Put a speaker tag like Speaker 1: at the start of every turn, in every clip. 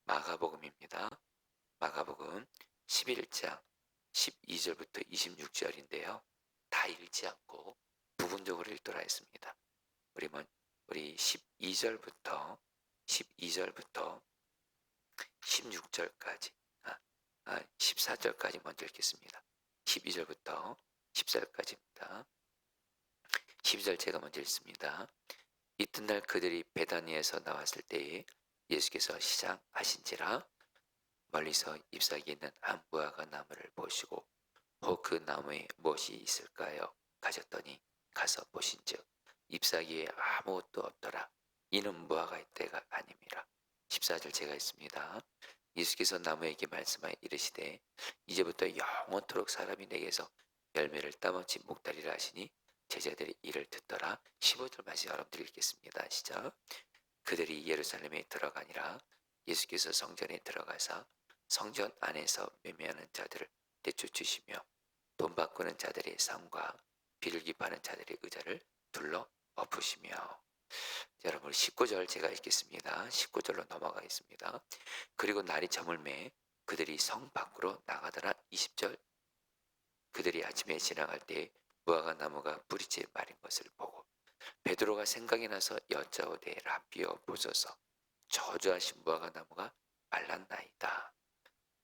Speaker 1: 마가복음입니다. 마가복음 11장 12절부터 26절인데요. 다 읽지 않고 부분적으로 읽도록 하겠습니다. 우리 12절부터 16절까지 14절까지 먼저 읽겠습니다. 12절부터 14절까지입니다. 12절 제가 먼저 읽습니다. 이튿날 그들이 베다니에서 나왔을 때에 예수께서 시장하신지라 멀리서 잎사귀에 있는 한 무화과 나무를 보시고 그 나무에 무엇이 있을까요? 가셨더니 가서 보신즉 잎사귀에 아무것도 없더라. 이는 무화과의 때가 아님이라. 14절 제가 있습니다. 예수께서 나무에게 말씀하여 이르시되 이제부터 영원토록 사람이 내게서 열매를 따먹지 못하리라 하시니 제자들이 이를 듣더라. 15절 말씀 여러분들 읽겠습니다. 시작. 그들이 예루살렘에 들어가니라. 예수께서 성전에 들어가사 성전 안에서 매매하는 자들을 내쫓으시며 돈 바꾸는 자들의 상과 비둘기 파는 자들의 의자를 둘러 엎으시며. 여러분 19절 제가 읽겠습니다. 19절로 넘어가겠습니다. 그리고 날이 저물매 그들이 성 밖으로 나가더라. 20절 그들이 아침에 지나갈 때 무화과 나무가 뿌리째 마른 것을 보고 베드로가 생각이 나서 여짜오되 라비여 보소서 저주하신 무화과 나무가 말랐나이다.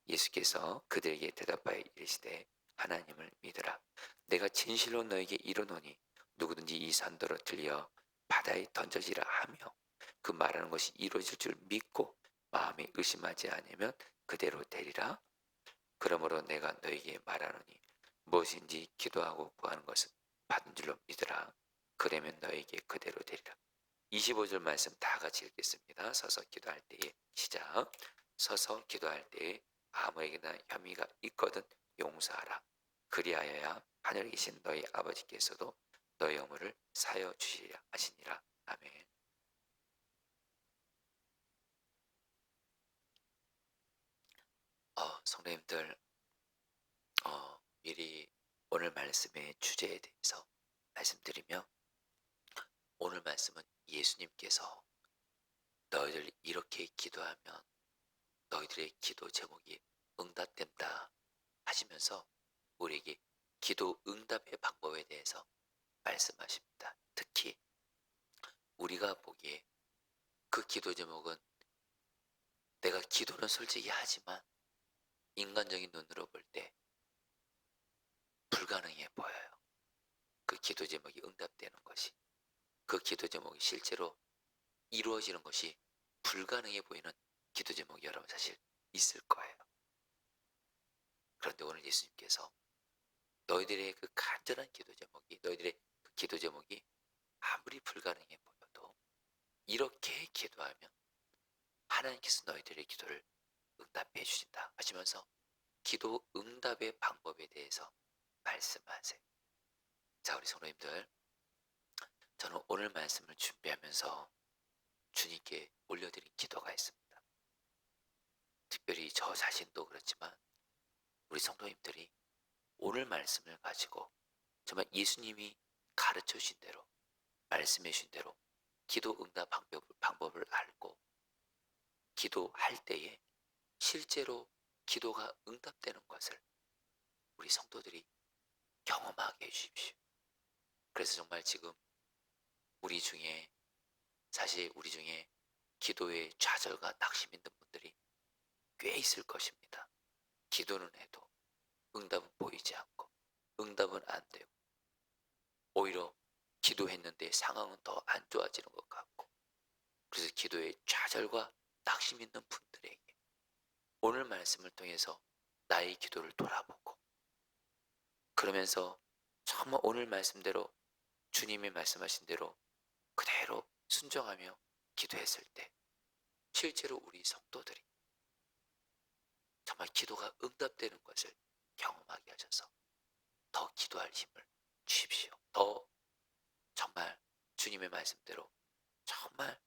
Speaker 1: 예수께서 그들에게 대답하여 이르시되 하나님을 믿으라. 내가 진실로 너에게 이르노니 누구든지 이 산더러 들려 바다에 던져지라 하며 그 말하는 것이 이루어질 줄 믿고 마음에 의심하지 않으면 그대로 되리라. 그러므로 내가 너에게 말하노니 무엇인지 기도하고 구하는 것은 받은 줄로 믿으라. 그러면 너에게 그대로 되리라. 25절 말씀 다 같이 읽겠습니다. 서서 기도할 때에 시작. 서서 기도할 때에 아무에게나 혐의가 있거든 용서하라. 그리하여야 하늘에 계신 너희 아버지께서도 너희 허물을 사여 주시리라 하시니라. 아멘. 성도님들, 미리 오늘 말씀의 주제에 대해서 말씀드리며, 오늘 말씀은 예수님께서 너희들 이렇게 기도하면 너희들의 기도 제목이 응답된다 하시면서 우리에게 기도 응답의 방법에 대해서 말씀하십니다. 특히 우리가 보기에 그 기도 제목은 내가 기도는 솔직히 하지만 인간적인 눈으로 볼 때 불가능해 보여요. 그 기도 제목이 응답되는 것이, 그 기도 제목이 실제로 이루어지는 것이 불가능해 보이는 기도 제목이 여러분 사실 있을 거예요. 그런데 오늘 예수님께서 너희들의 그 간절한 기도 제목이, 너희들의 그 기도 제목이 아무리 불가능해 보여도 이렇게 기도하면 하나님께서 너희들의 기도를 응답해 주신다 하시면서 기도 응답의 방법에 대해서 말씀하세요. 자, 우리 성도님들, 저는 오늘 말씀을 준비하면서 주님께 올려드린 기도가 있습니다. 특별히 저 자신도 그렇지만 우리 성도님들이 오늘 말씀을 가지고 정말 예수님이 가르쳐 주신 대로, 말씀해 주신 대로 기도 응답 방법을 알고 기도할 때에 실제로 기도가 응답되는 것을 우리 성도들이 경험하게 해주십시오. 그래서 정말 지금 사실 우리 중에 기도에 좌절과 낙심 있는 분들이 꽤 있을 것입니다. 기도는 해도 응답은 보이지 않고 응답은 안 되고 오히려 기도했는데 상황은 더 안 좋아지는 것 같고, 그래서 기도에 좌절과 낙심 있는 분들에게 오늘 말씀을 통해서 나의 기도를 돌아보고, 그러면서 정말 오늘 말씀대로 주님이 말씀하신 대로 그대로 순종하며 기도했을 때 실제로 우리 성도들이 정말 기도가 응답되는 것을 경험하게 하셔서 더 기도할 힘을 주십시오. 더 정말 주님의 말씀대로 정말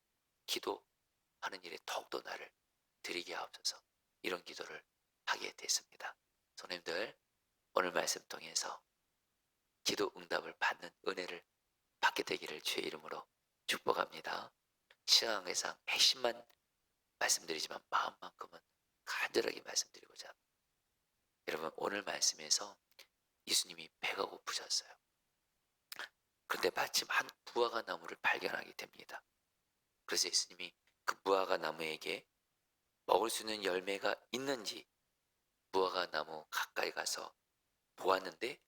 Speaker 1: 기도하는 일에 더욱더 나를 드리게 하옵소서. 이런 기도를 하게 됐습니다. 성도님들, 오늘 말씀 통해서 기도 응답을 받는 은혜를 받게 되기를 주의 이름으로 축복합니다. 신앙회상 핵심만 말씀드리지만 마음만큼은 간절하게 말씀드리고자 합니다. 여러분, 오늘 말씀에서 예수님이 배가 고프셨어요. 그런데 마침 한 무화과 나무를 발견하게 됩니다. 그래서 예수님이 그 무화과 나무에게 먹을 수 있는 열매가 있는지 무화과 나무 가까이 가서 보았는데,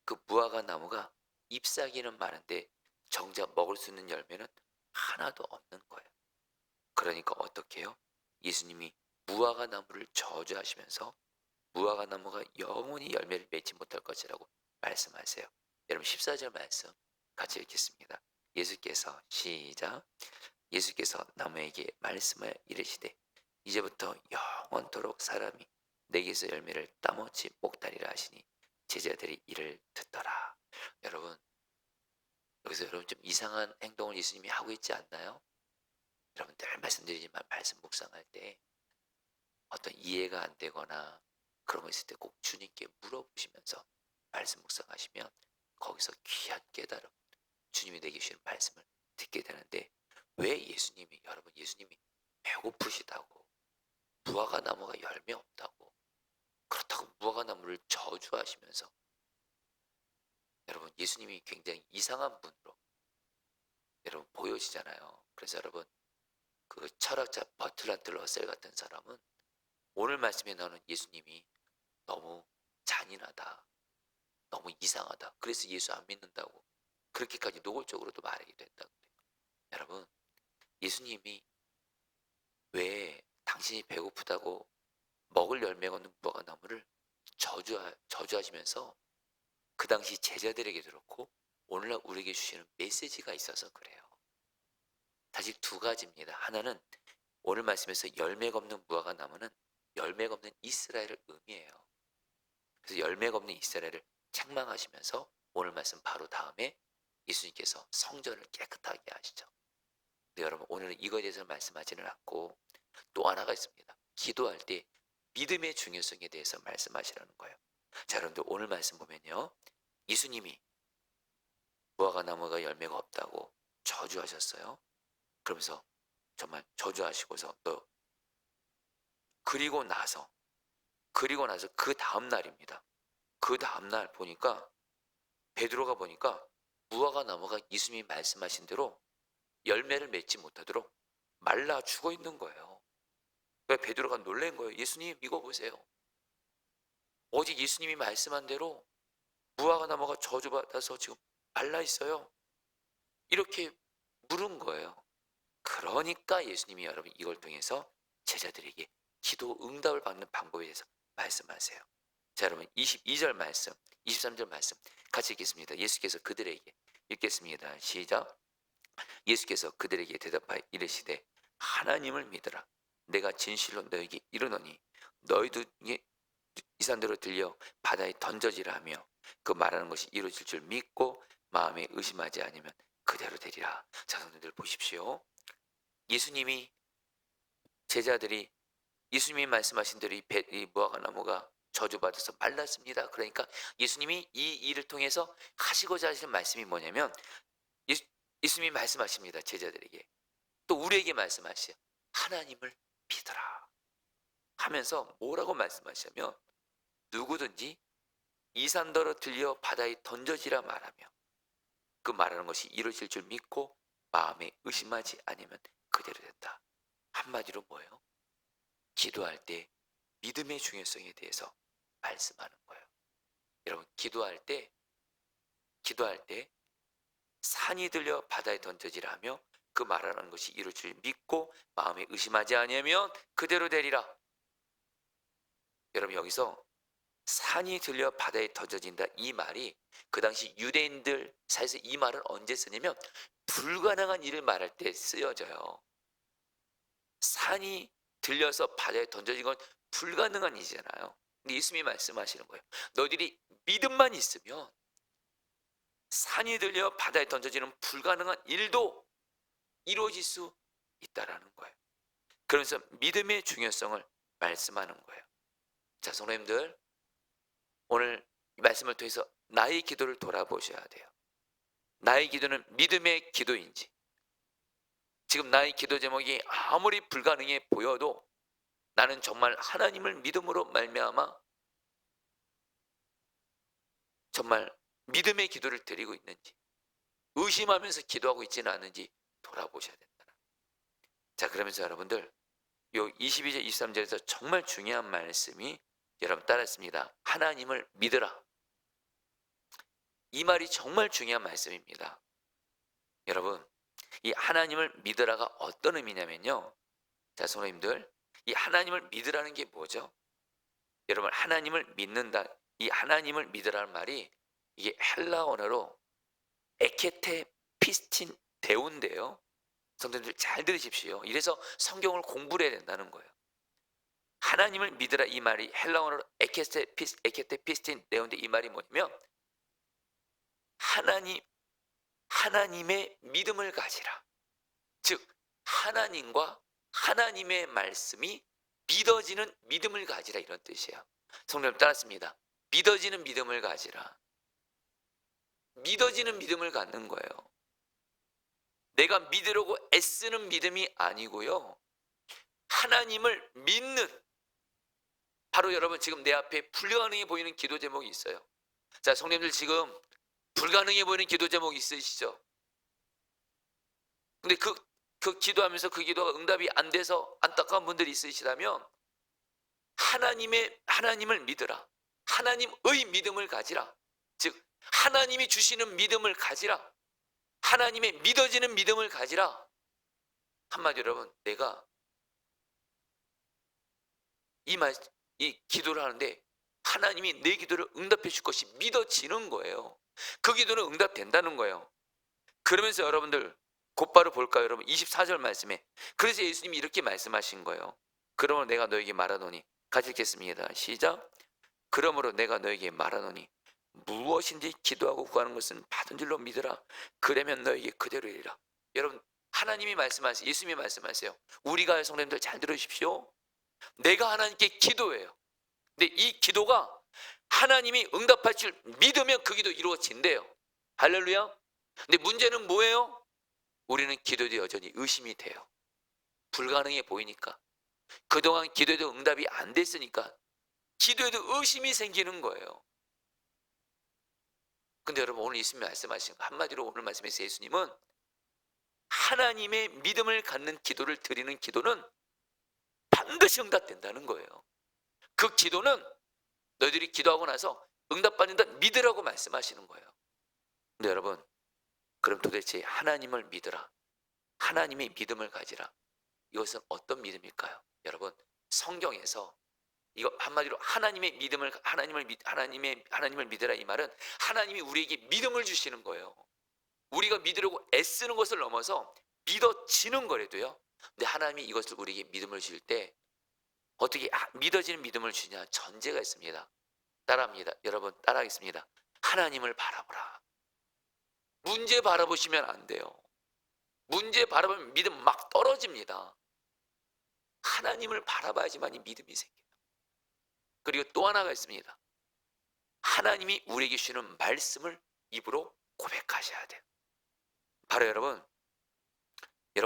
Speaker 1: 그 무화과 나무가 잎사귀는 많은데 정작 먹을 수 있는 열매는 하나도 없는 거예요. 그러니까 어떻게 해요? 예수님이 무화과 나무를 저주하시면서 무화과 나무가 영원히 열매를 맺지 못할 것이라고 말씀하세요. 여러분, 14절 말씀 같이 읽겠습니다. 예수께서 시작. 예수께서 나무에게 말씀하여 이르시되 이제부터 영원토록 사람이 내게서 열매를 따먹지 못하리라 하시니 제자들이 이를 듣더라. 여러분, 여기서 여러분 좀 이상한 행동을 예수님이 하고 있지 않나요? 여러분, 늘 말씀드리지만 말씀 묵상할 때 어떤 이해가 안 되거나 그런 거 있을 때 꼭 주님께 물어보시면서 말씀 묵상하시면 거기서 귀한 깨달음, 주님이 내게 주시는 말씀을 듣게 되는데, 왜 예수님이, 여러분, 예수님이 배고프시다고 무화과 나무가 열매 없다고 그렇다고 무화과 나무를 저주하시면서, 여러분, 예수님이 굉장히 이상한 분으로 여러분 보여지잖아요. 그래서 여러분, 그 철학자 버틀란트 러셀 같은 사람은 오늘 말씀에 나오는 예수님이 너무 잔인하다, 너무 이상하다, 그래서 예수 안 믿는다고 그렇게까지 노골적으로도 말하기도 했다고 그래요. 여러분, 예수님이 왜 당신이 배고프다고 먹을 열매가 없는 무화과 나무를 저주하시면서 그 당시 제자들에게 들었고 오늘날 우리에게 주시는 메시지가 있어서 그래요. 다시 두 가지입니다. 하나는 오늘 말씀에서 열매가 없는 무화과 나무는 열매가 없는 이스라엘을 의미해요. 그래서 열매가 없는 이스라엘을 책망하시면서 오늘 말씀 바로 다음에 예수님께서 성전을 깨끗하게 하시죠. 근데 여러분, 오늘은 이거에 대해서 말씀하지는 않고 또 하나가 있습니다. 기도할 때 믿음의 중요성에 대해서 말씀하시라는 거예요. 자, 여러분들 오늘 말씀 보면요, 예수님이 무화과 나무가 열매가 없다고 저주하셨어요. 그러면서 정말 저주하시고서 또 그리고 나서 그 다음 날입니다. 그 다음 날 보니까 베드로가 보니까 무화과 나무가 예수님이 말씀하신 대로 열매를 맺지 못하도록 말라 죽어 있는 거예요. 그래서 베드로가 놀란 거예요. 예수님, 이거 보세요. 어제 예수님이 말씀한 대로 무화과 나무가 저주받아서 지금 말라 있어요. 이렇게 물은 거예요. 그러니까 예수님이 여러분 이걸 통해서 제자들에게 기도 응답을 받는 방법에 대해서 말씀하세요. 자, 여러분 22절 말씀, 23절 말씀 같이 읽겠습니다. 예수께서 그들에게 읽겠습니다. 시작. 예수께서 그들에게 대답하여 이르시되 하나님을 믿으라. 내가 진실로 너에게 이르노니 너희도 이 산대로 들려 바다에 던져지라 하며 그 말하는 것이 이루어질 줄 믿고 마음에 의심하지 않으면 그대로 되리라. 자, 성도들 보십시오. 예수님이 제자들이 예수님이 말씀하신 대로 이 무화과 나무가 저주받아서 말랐습니다. 그러니까 예수님이 이 일을 통해서 하시고자 하시는 말씀이 뭐냐면 예수님이 말씀하십니다. 제자들에게 또 우리에게 말씀하시요. 하나님을 믿어라 하면서 뭐라고 말씀하시냐면 누구든지 이 산더러 들려 바다에 던져지라 말하며 그 말하는 것이 이루어질 줄 믿고 마음에 의심하지 않으면 그대로 된다. 한마디로 뭐예요? 기도할 때 믿음의 중요성에 대해서 말씀하는 거예요. 여러분, 기도할 때 산이 들려 바다에 던져지라 하며 그 말하는 것이 이룰 줄 믿고 마음에 의심하지 아니하면 그대로 되리라. 여러분, 여기서 산이 들려 바다에 던져진다, 이 말이 그 당시 유대인들 사이에서 이 말을 언제 쓰냐면 불가능한 일을 말할 때 쓰여져요. 산이 들려서 바다에 던져진 건 불가능한 일이잖아요. 근데 예수님이 말씀하시는 거예요. 너희들이 믿음만 있으면 산이 들려 바다에 던져지는 불가능한 일도 이루어질 수 있다라는 거예요. 그러면서 믿음의 중요성을 말씀하는 거예요. 자, 성도님들, 오늘 이 말씀을 통해서 나의 기도를 돌아보셔야 돼요. 나의 기도는 믿음의 기도인지 지금 나의 기도 제목이 아무리 불가능해 보여도 나는 정말 하나님을 믿음으로 말미암아 정말 믿음의 기도를 드리고 있는지, 의심하면서 기도하고 있지는 않은지 돌아보셔야 된다. 자, 그러면서 여러분들 요 22절 23절에서 정말 중요한 말씀이 여러분 따랐습니다. 하나님을 믿으라. 이 말이 정말 중요한 말씀입니다. 여러분, 이 하나님을 믿으라가 어떤 의미냐면요. 자, 성도님들, 이 하나님을 믿으라는 게 뭐죠? 여러분, 하나님을 믿는다. 이 하나님을 믿으라는 말이 이게 헬라 언어로 에케테 피스틴 데온데요. 성도님들 잘 들으십시오. 이래서 성경을 공부를 해야 된다는 거예요. 하나님을 믿으라 이 말이 헬라 언어로 에케테 피스틴 데온데 이 말이 뭐냐면 하나님의 믿음을 가지라. 즉 하나님과 하나님의 말씀이 믿어지는 믿음을 가지라 이런 뜻이에요. 성도님 따랐습니다. 믿어지는 믿음을 가지라. 믿어지는 믿음을 갖는 거예요. 내가 믿으려고 애쓰는 믿음이 아니고요. 하나님을 믿는, 바로 여러분 지금 내 앞에 불가능해 보이는 기도 제목이 있어요. 자, 성도님들 지금 불가능해 보이는 기도 제목이 있으시죠? 근데 그 기도하면서 그 기도가 응답이 안 돼서 안타까운 분들이 있으시다면 하나님을 믿으라. 하나님의 믿음을 가지라. 즉 하나님이 주시는 믿음을 가지라. 하나님의 믿어지는 믿음을 가지라. 한마디로 여러분, 내가 이 기도를 하는데 하나님이 내 기도를 응답해 줄 것이 믿어지는 거예요. 그 기도는 응답된다는 거예요. 그러면서 여러분들 곧바로 볼까요? 여러분 24절 말씀에 그래서 예수님이 이렇게 말씀하신 거예요. 그러므로 내가 너에게 말하노니, 같이 읽겠습니다. 시작. 그러므로 내가 너에게 말하노니 무엇인지 기도하고 구하는 것은 받은 줄로 믿으라. 그러면 너에게 그대로 이르리라. 여러분 하나님이 말씀하세요. 예수님이 말씀하세요. 우리가 할 성도님들 잘 들으십시오. 내가 하나님께 기도해요. 근데 이 기도가 하나님이 응답할 줄 믿으면 그 기도 이루어진대요. 할렐루야. 근데 문제는 뭐예요? 우리는 기도도 여전히 의심이 돼요. 불가능해 보이니까. 그동안 기도에도 응답이 안 됐으니까 기도에도 의심이 생기는 거예요. 근데 여러분 오늘 예수님이 말씀하신 거, 한마디로 오늘 말씀에서 예수님은 하나님의 믿음을 갖는 기도를 드리는 기도는 반드시 응답된다는 거예요. 그 기도는 너희들이 기도하고 나서 응답받는다 믿으라고 말씀하시는 거예요. 근데 여러분, 그럼 도대체 하나님을 믿으라, 하나님의 믿음을 가지라, 이것은 어떤 믿음일까요? 여러분 성경에서 이거 한마디로 하나님의 믿으라 이 말은 하나님이 우리에게 믿음을 주시는 거예요. 우리가 믿으려고 애쓰는 것을 넘어서 믿어지는 거래도요. 근데 하나님이 이것을 우리에게 믿음을 주실 때 어떻게 믿어지는 믿음을 주냐? 전제가 있습니다. 따라합니다. 여러분 따라하겠습니다. 하나님을 바라보라. 문제 바라보시면 안 돼요. 문제 바라보면 믿음 막 떨어집니다. 하나님을 바라봐야지만 믿음이 생겨요. 그리고 또 하나가 있습니다. 하나님이 우리에게 주시는 말씀을 입으로 고백하셔야 돼요. 바로 여러분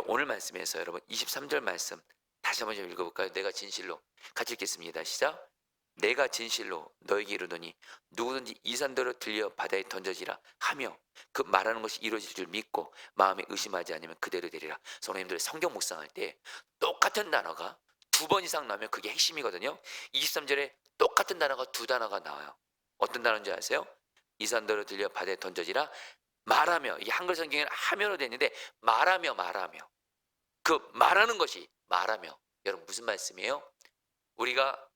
Speaker 1: 오늘 말씀에서 여러분 23절 말씀 다시 한번 좀 읽어볼까요? 내가 진실로, 같이 읽겠습니다. 시작. 내가 진실로 너에게 이르노니 누구든지 이 산더러 들려 바다에 던져지라 하며 그 말하는 것이 이루어질 줄 믿고 마음에 의심하지 않으면 그대로 되리라. 성도님들 성경 묵상할 때 똑같은 단어가 2번 이상 나오면 그게 핵심이거든요. 23절에 똑같은 단어가 2단어가 나와요. 어떤 단어인지 아세요? 이 산더러 들려 바다에 던져지라 말하며, 이게 한글 성경에는 하며로 되어 있는데 말하며 그 말하는 것이 말하며, 여러분 무슨 말씀이에요? 우리가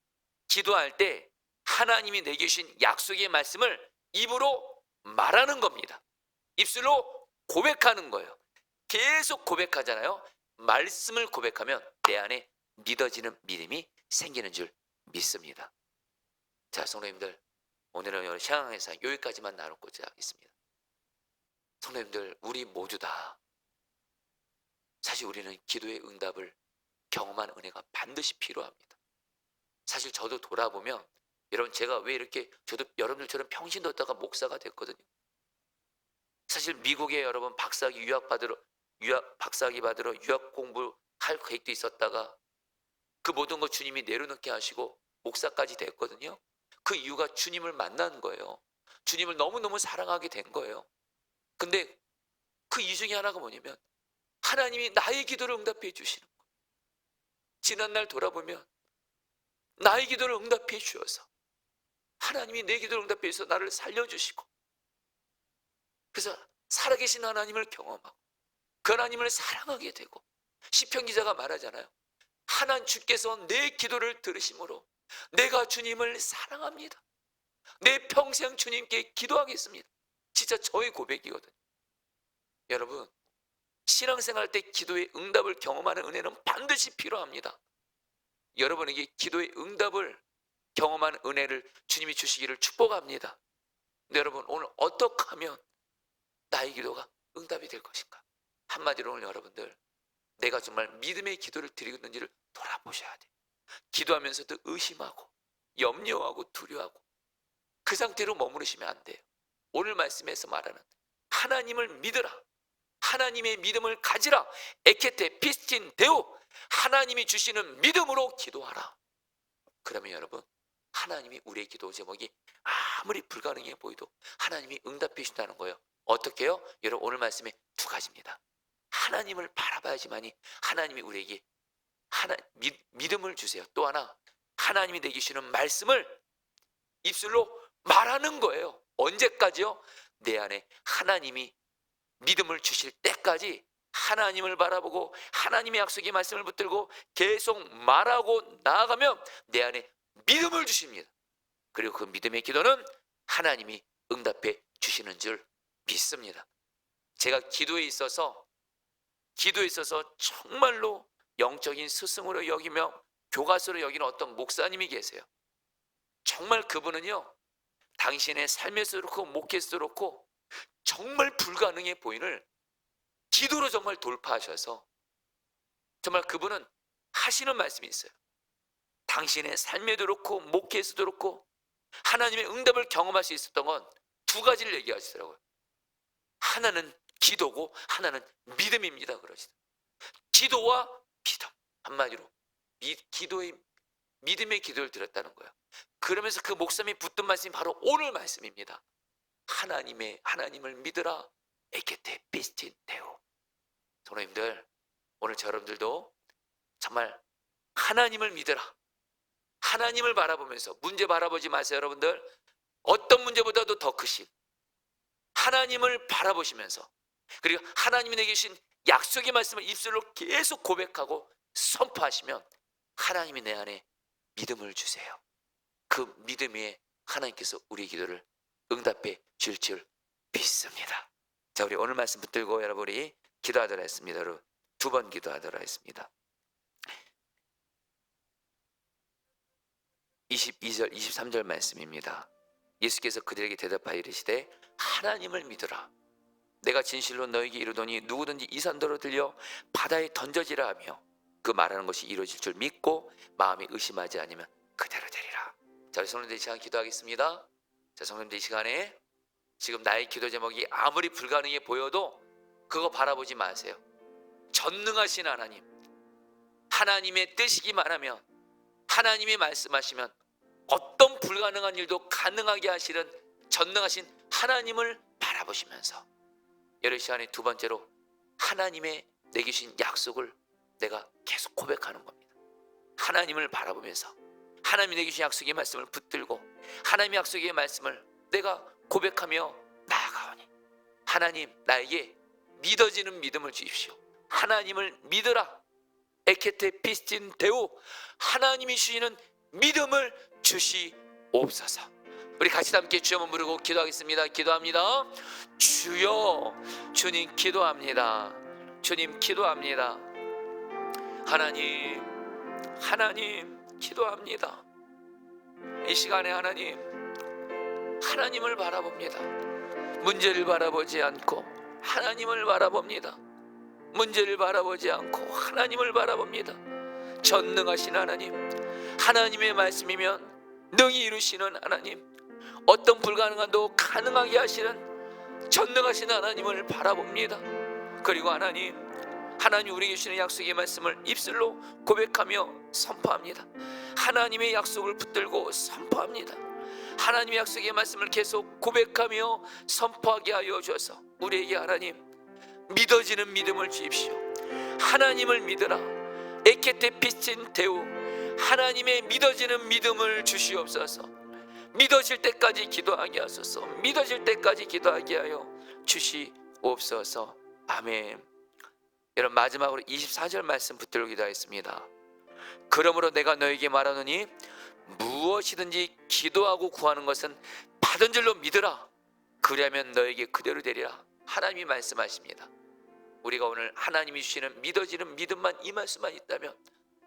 Speaker 1: 기도할 때 하나님이 내게 주신 약속의 말씀을 입으로 말하는 겁니다. 입술로 고백하는 거예요. 계속 고백하잖아요. 말씀을 고백하면 내 안에 믿어지는 믿음이 생기는 줄 믿습니다. 자, 성도님들 오늘은 시향에서 여기까지만 나누고자 하겠습니다. 성도님들 우리 모두 다 사실 우리는 기도의 응답을 경험한 은혜가 반드시 필요합니다. 사실 저도 돌아보면 여러분 제가 왜 이렇게 저도 여러분들처럼 평신 뒀다가 목사가 됐거든요. 사실 미국에 여러분 박사학위 유학 받으러 유학 박사학위 받으러 유학 공부할 계획도 있었다가 그 모든 거 주님이 내려놓게 하시고 목사까지 됐거든요. 그 이유가 주님을 만난 거예요. 주님을 너무너무 사랑하게 된 거예요. 근데 그 이유 중에 하나가 뭐냐면 하나님이 나의 기도를 응답해 주시는 거예요. 지난날 돌아보면 나의 기도를 응답해 주셔서 하나님이 내 기도를 응답해 주셔서 나를 살려주시고, 그래서 살아계신 하나님을 경험하고 그 하나님을 사랑하게 되고, 시편 기자가 말하잖아요. 하나님 주께서 내 기도를 들으심으로 내가 주님을 사랑합니다. 내 평생 주님께 기도하겠습니다. 진짜 저의 고백이거든요. 여러분, 신앙생활 때 기도의 응답을 경험하는 은혜는 반드시 필요합니다. 여러분에게 기도의 응답을 경험하는 은혜를 주님이 주시기를 축복합니다. 근데 여러분, 오늘 어떻게 하면 나의 기도가 응답이 될 것인가? 한마디로 오늘 여러분들, 내가 정말 믿음의 기도를 드리고 있는지를 돌아보셔야 돼요. 기도하면서도 의심하고 염려하고 두려워하고 그 상태로 머무르시면 안 돼요. 오늘 말씀에서 말하는 하나님을 믿으라, 하나님의 믿음을 가지라, 에케테 피스틴 데오, 하나님이 주시는 믿음으로 기도하라. 그러면 여러분, 하나님이 우리의 기도 제목이 아무리 불가능해 보여도 하나님이 응답해 주신다는 거예요. 어떻게 해요? 여러분, 오늘 말씀에 두 가지입니다. 하나님을 바라봐야지만이 하나님이 우리에게 믿음을 주세요. 또 하나, 하나님이 내게 주시는 말씀을 입술로 말하는 거예요. 언제까지요? 내 안에 하나님이 믿음을 주실 때까지 하나님을 바라보고 하나님의 약속의 말씀을 붙들고 계속 말하고 나아가면 내 안에 믿음을 주십니다. 그리고 그 믿음의 기도는 하나님이 응답해 주시는 줄 믿습니다. 제가 기도에 있어서 정말로 영적인 스승으로 여기며 교과서로 여기는 어떤 목사님이 계세요. 정말 그분은요, 당신의 삶에서 그렇고 목회에서도 그렇고 정말 불가능해 보이는 기도로 정말 돌파하셔서, 정말 그분은 하시는 말씀이 있어요. 당신의 삶에도 그렇고 목회에서도 그렇고 하나님의 응답을 경험할 수 있었던 건 두 가지를 얘기하시더라고요. 하나는 기도고 하나는 믿음입니다. 그러시더라고요. 기도와 믿음, 한마디로 믿음의 기도를 드렸다는 거예요. 그러면서 그 목사님이 붙든 말씀이 바로 오늘 말씀입니다. 하나님을 믿으라, 에케테 피스틴 데오. 성도님들, 오늘 여러분들도 정말 하나님을 믿으라, 하나님을 바라보면서, 문제 바라보지 마세요. 여러분들, 어떤 문제보다도 더 크신 하나님을 바라보시면서, 그리고 하나님이 내게 주신 약속의 말씀을 입술로 계속 고백하고 선포하시면 하나님이 내 안에 믿음을 주세요. 그 믿음에 하나님께서 우리 기도를 응답해 줄 줄 믿습니다. 자, 우리 오늘 말씀 붙들고 여러분이 기도하도록 했습니다. 두 번 기도하도록 했습니다. 22절 23절 말씀입니다. 예수께서 그들에게 대답하여 이르시되 하나님을 믿으라. 내가 진실로 너에게 이르노니 누구든지 이 산더러 들려 바다에 던져지라 하며 그 말하는 것이 이루어질 줄 믿고 마음에 의심하지 않으면 그대로 되리라. 자, 우리 성도님들 이 시간 기도하겠습니다. 자, 성도님들 이 시간에 지금 나의 기도 제목이 아무리 불가능해 보여도 그거 바라보지 마세요. 전능하신 하나님, 하나님의 뜻이기만 하면, 하나님이 말씀하시면 어떤 불가능한 일도 가능하게 하시는 전능하신 하나님을 바라보시면서, 여러 시간에 두 번째로 하나님의 내게 주신 약속을 내가 계속 고백하는 겁니다. 하나님을 바라보면서 하나님이 내게 주신 약속의 말씀을 붙들고 하나님의 약속의 말씀을 내가 고백하며 나아가오니 하나님, 나에게 믿어지는 믿음을 주십시오. 하나님을 믿으라, 에케테 피스틴 데오, 하나님이 주시는 믿음을 주시옵소서. 우리 같이 함께 주여 한번 부르고 기도하겠습니다. 기도합니다. 주여, 주님 기도합니다. 주님 기도합니다. 하나님 기도합니다. 이 시간에 하나님을 바라봅니다. 문제를 바라보지 않고 하나님을 바라봅니다. 문제를 바라보지 않고 하나님을 바라봅니다. 전능하신 하나님, 하나님의 말씀이면 능히 이루시는 하나님, 어떤 불가능한도 가능하게 하시는 전능하신 하나님을 바라봅니다. 그리고 하나님, 하나님 우리에게 주시는 약속의 말씀을 입술로 고백하며 선포합니다. 하나님의 약속을 붙들고 선포합니다. 하나님의 약속의 말씀을 계속 고백하며 선포하게 하여 주셔서 우리에게 하나님 믿어지는 믿음을 주십시오. 하나님을 믿으라. 에케테 피친 데우, 하나님의 믿어지는 믿음을 주시옵소서. 믿어질 때까지 기도하게 하소서. 믿어질 때까지 기도하게 하여 주시옵소서. 아멘. 여러분, 마지막으로 24절 말씀 붙들고 기도하겠습니다. 그러므로 내가 너에게 말하노니 무엇이든지 기도하고 구하는 것은 받은 줄로 믿으라. 그리하면 너에게 그대로 되리라. 하나님이 말씀하십니다. 우리가 오늘 하나님이 주시는 믿어지는 믿음만, 이 말씀만 있다면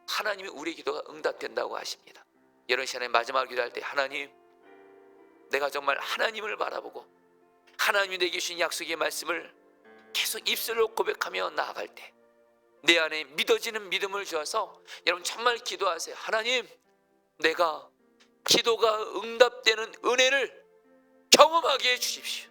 Speaker 1: 하나님이 우리 기도가 응답된다고 하십니다. 이런 시간에 마지막으로 기도할 때, 하나님, 내가 정말 하나님을 바라보고 하나님이 내게 주신 약속의 말씀을 계속 입술로 고백하며 나아갈 때 내 안에 믿어지는 믿음을 주어서 여러분 정말 기도하세요. 하나님, 내가 기도가 응답되는 은혜를 경험하게 해주십시오.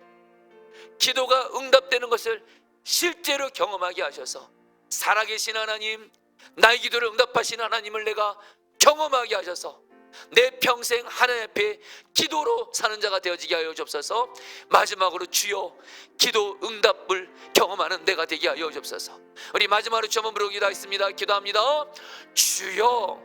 Speaker 1: 기도가 응답되는 것을 실제로 경험하게 하셔서 살아계신 하나님, 나의 기도를 응답하신 하나님을 내가 경험하게 하셔서 내 평생 하나님 앞에 기도로 사는 자가 되어지게 하여 주옵소서. 마지막으로 주여, 기도 응답을 경험하는 내가 되게 하여 주옵소서. 우리 마지막으로 주 한번 부르고 기도하겠습니다. 기도합니다. 주여,